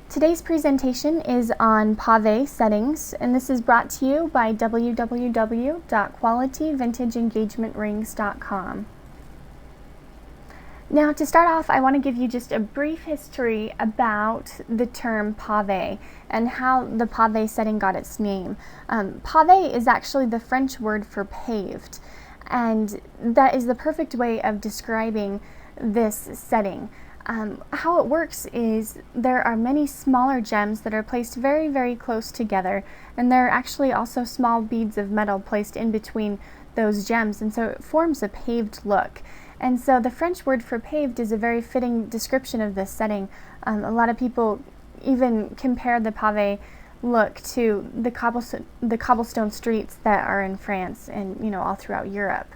Today's presentation is on Pave settings, and this is brought to you by www.qualityvintageengagement.rings.com. Now, to start off, I want to give you just a brief history about the term pave and how the pave setting got its name. Pave is actually the French word for paved, and that is the perfect way of describing this setting. How it works is there are many smaller gems that are placed very, very close together, and there are actually also small beads of metal placed in between those gems, and so it forms a paved look. And so the French word for paved is a very fitting description of this setting. A lot of people even compare the pave look to the cobblestone streets that are in France and all throughout Europe.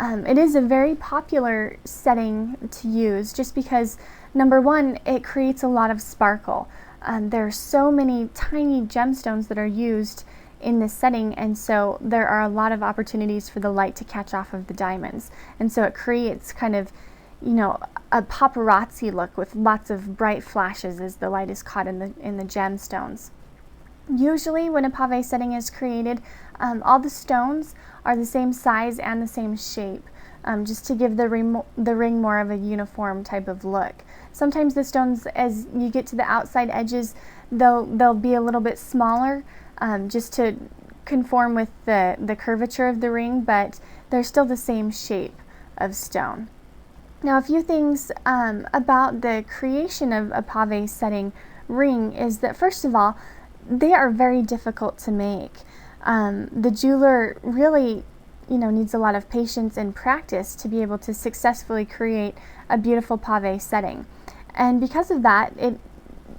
It is a very popular setting to use just because, number one, it creates a lot of sparkle. There are so many tiny gemstones that are used in this setting, and so there are a lot of opportunities for the light to catch off of the diamonds. And so it creates kind of, a paparazzi look with lots of bright flashes as the light is caught in the gemstones. Usually when a pave setting is created, all the stones are the same size and the same shape, just to give the ring more of a uniform type of look. Sometimes the stones, as you get to the outside edges, they'll be a little bit smaller, just to conform with the curvature of the ring, but they're still the same shape of stone. Now, a few things about the creation of a pave setting ring is that, first of all, they are very difficult to make. The jeweler really, needs a lot of patience and practice to be able to successfully create a beautiful pave setting. And because of that, it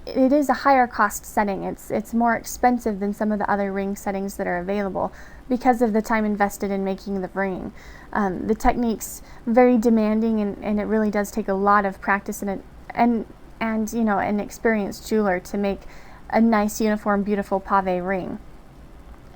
is a higher cost setting. It's more expensive than some of the other ring settings that are available because of the time invested in making the ring. The technique's very demanding, and it really does take a lot of practice and an experienced jeweler to make a nice, uniform, beautiful pave ring.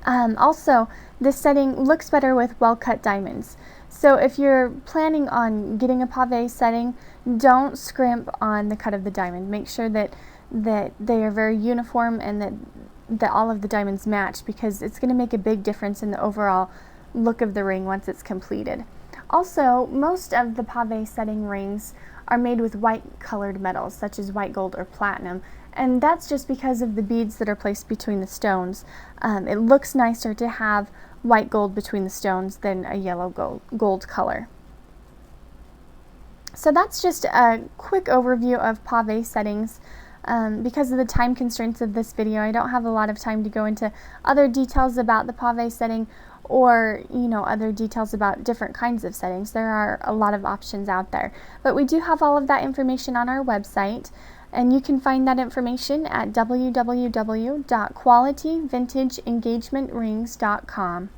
Also, this setting looks better with well-cut diamonds. So if you're planning on getting a pave setting, don't scrimp on the cut of the diamond. Make sure that they are very uniform and that all of the diamonds match, because it's going to make a big difference in the overall look of the ring once it's completed. Also, most of the pave setting rings are made with white colored metals such as white gold or platinum, and that's just because of the beads that are placed between the stones. It looks nicer to have white gold between the stones than a yellow gold color. So that's just a quick overview of pave settings. Because of the time constraints of this video, I don't have a lot of time to go into other details about the pave setting or other details about different kinds of settings. There are a lot of options out there, but we do have all of that information on our website, and you can find that information at www.qualityvintageengagement.rings.com.